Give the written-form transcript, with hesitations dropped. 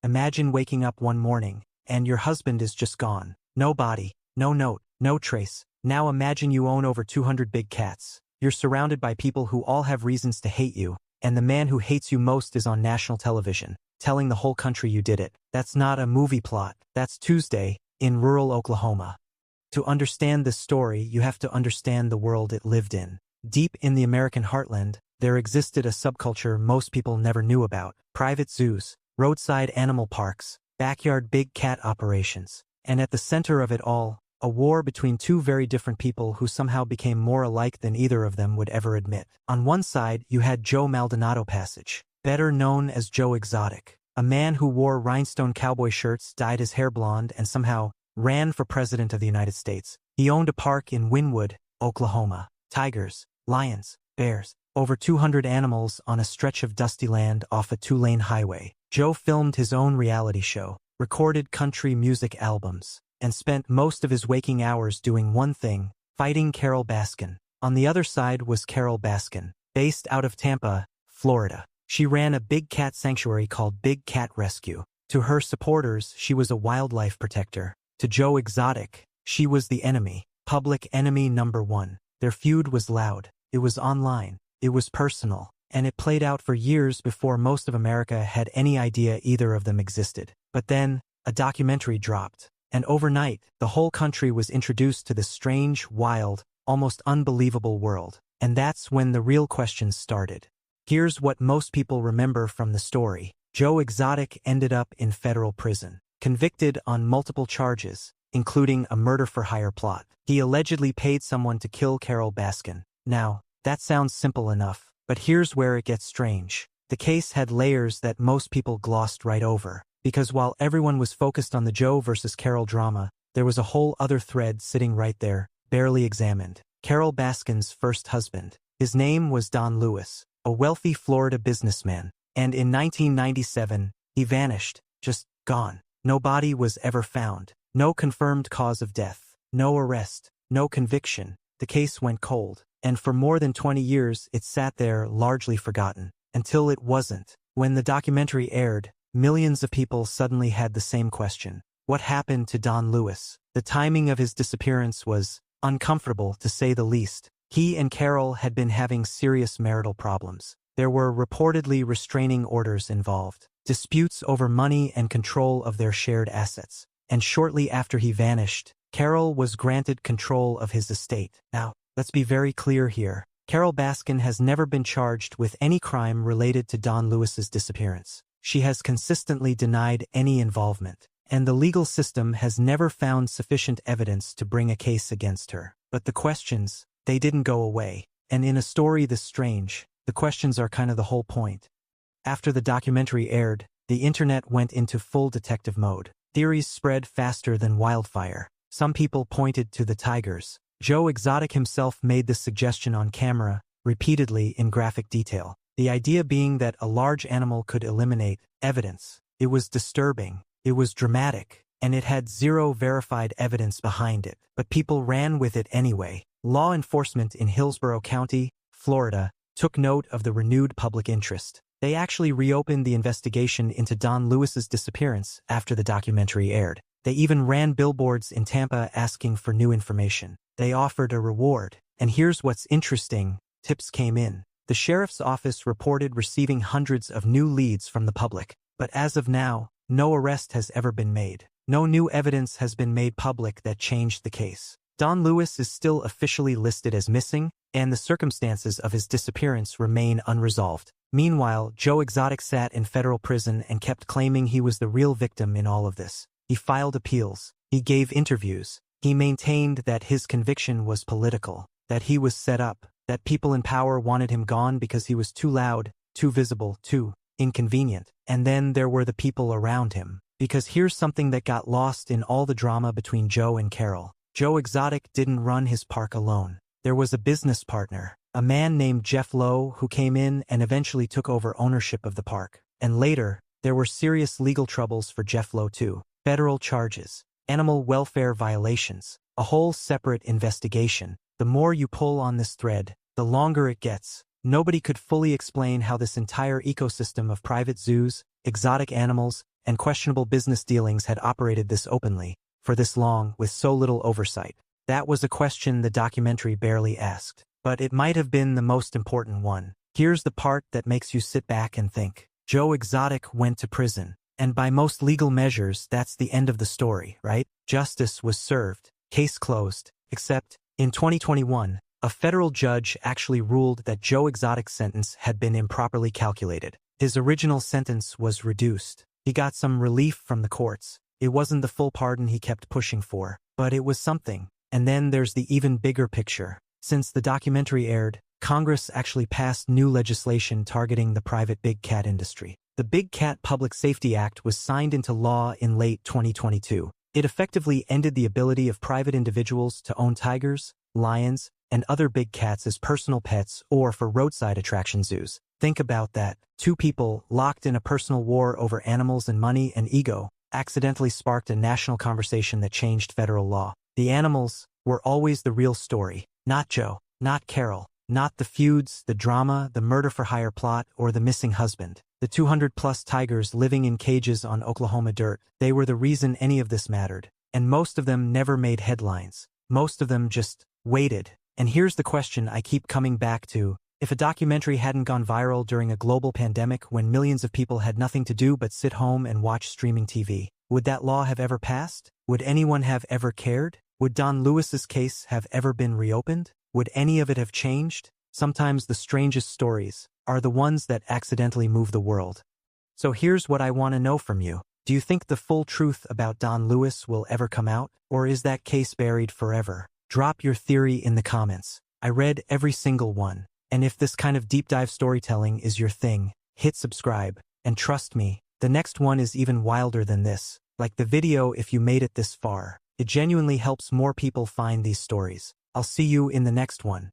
Imagine waking up one morning, and your husband is just gone. No body, no note, no trace. Now imagine you own over 200 big cats. You're surrounded by people who all have reasons to hate you, and the man who hates you most is on national television, telling the whole country you did it. That's not a movie plot. That's Tuesday, in rural Oklahoma. To understand this story, you have to understand the world it lived in. Deep in the American heartland, there existed a subculture most people never knew about: private zoos, roadside animal parks, backyard big cat operations. And at the center of it all, a war between two very different people who somehow became more alike than either of them would ever admit. On one side, you had Joe Maldonado Passage, better known as Joe Exotic, a man who wore rhinestone cowboy shirts, dyed his hair blonde, and somehow ran for president of the United States. He owned a park in Wynwood, Oklahoma. Tigers, lions, bears, over 200 animals on a stretch of dusty land off a two-lane highway. Joe filmed his own reality show, recorded country music albums, and spent most of his waking hours doing one thing: fighting Carole Baskin. On the other side was Carole Baskin, based out of Tampa, Florida. She ran a big cat sanctuary called Big Cat Rescue. To her supporters, she was a wildlife protector. To Joe Exotic, she was the enemy, public enemy number one. Their feud was loud, it was online, it was personal, and it played out for years before most of America had any idea either of them existed. But then, a documentary dropped, and overnight, the whole country was introduced to this strange, wild, almost unbelievable world. And that's when the real questions started. Here's what most people remember from the story. Joe Exotic ended up in federal prison, convicted on multiple charges, including a murder-for-hire plot. He allegedly paid someone to kill Carole Baskin. Now, that sounds simple enough, but here's where it gets strange. The case had layers that most people glossed right over, because while everyone was focused on the Joe versus Carole drama, there was a whole other thread sitting right there, barely examined. Carole Baskin's first husband. His name was Don Lewis, a wealthy Florida businessman, and in 1997, he vanished, just gone. No body was ever found, no confirmed cause of death, no arrest, no conviction. The case went cold, and for more than 20 years it sat there largely forgotten, until it wasn't. When the documentary aired, millions of people suddenly had the same question. What happened to Don Lewis? The timing of his disappearance was uncomfortable, to say the least. He and Carole had been having serious marital problems. There were reportedly restraining orders involved, disputes over money and control of their shared assets. And shortly after he vanished, Carole was granted control of his estate. Now, let's be very clear here. Carole Baskin has never been charged with any crime related to Don Lewis's disappearance. She has consistently denied any involvement, and the legal system has never found sufficient evidence to bring a case against her. But the questions, they didn't go away. And in a story this strange, the questions are kind of the whole point. After the documentary aired, the internet went into full detective mode. Theories spread faster than wildfire. Some people pointed to the tigers. Joe Exotic himself made this suggestion on camera, repeatedly in graphic detail. The idea being that a large animal could eliminate evidence. It was disturbing, it was dramatic, and it had zero verified evidence behind it. But people ran with it anyway. Law enforcement in Hillsborough County, Florida, took note of the renewed public interest. They actually reopened the investigation into Don Lewis's disappearance after the documentary aired. They even ran billboards in Tampa asking for new information. They offered a reward. And here's what's interesting: tips came in. The sheriff's office reported receiving hundreds of new leads from the public. But as of now, no arrest has ever been made. No new evidence has been made public that changed the case. Don Lewis is still officially listed as missing, and the circumstances of his disappearance remain unresolved. Meanwhile, Joe Exotic sat in federal prison and kept claiming he was the real victim in all of this. He filed appeals. He gave interviews. He maintained that his conviction was political, that he was set up, that people in power wanted him gone because he was too loud, too visible, too inconvenient. And then there were the people around him. Because here's something that got lost in all the drama between Joe and Carole. Joe Exotic didn't run his park alone. There was a business partner, a man named Jeff Lowe, who came in and eventually took over ownership of the park. And later, there were serious legal troubles for Jeff Lowe too. Federal charges, animal welfare violations, a whole separate investigation. The more you pull on this thread, the longer it gets. Nobody could fully explain how this entire ecosystem of private zoos, exotic animals, and questionable business dealings had operated this openly, for this long, with so little oversight? That was a question the documentary barely asked. But it might have been the most important one. Here's the part that makes you sit back and think. Joe Exotic went to prison. And by most legal measures, that's the end of the story, right? Justice was served. Case closed. Except, in 2021, a federal judge actually ruled that Joe Exotic's sentence had been improperly calculated. His original sentence was reduced. He got some relief from the courts. It wasn't the full pardon he kept pushing for, but it was something. And then there's the even bigger picture. Since the documentary aired, Congress actually passed new legislation targeting the private big cat industry. The Big Cat Public Safety Act was signed into law in late 2022. It effectively ended the ability of private individuals to own tigers, lions, and other big cats as personal pets or for roadside attraction zoos. Think about that. Two people, locked in a personal war over animals and money and ego, accidentally sparked a national conversation that changed federal law. The animals were always the real story. Not Joe, not Carole, not the feuds, the drama, the murder-for-hire plot, or the missing husband. The 200-plus tigers living in cages on Oklahoma dirt, they were the reason any of this mattered. And most of them never made headlines. Most of them just waited. And here's the question I keep coming back to. If a documentary hadn't gone viral during a global pandemic when millions of people had nothing to do but sit home and watch streaming TV, would that law have ever passed? Would anyone have ever cared? Would Don Lewis's case have ever been reopened? Would any of it have changed? Sometimes the strangest stories are the ones that accidentally move the world. So here's what I want to know from you. Do you think the full truth about Don Lewis will ever come out? Or is that case buried forever? Drop your theory in the comments. I read every single one. And if this kind of deep dive storytelling is your thing, hit subscribe. And trust me, the next one is even wilder than this. Like the video if you made it this far. It genuinely helps more people find these stories. I'll see you in the next one.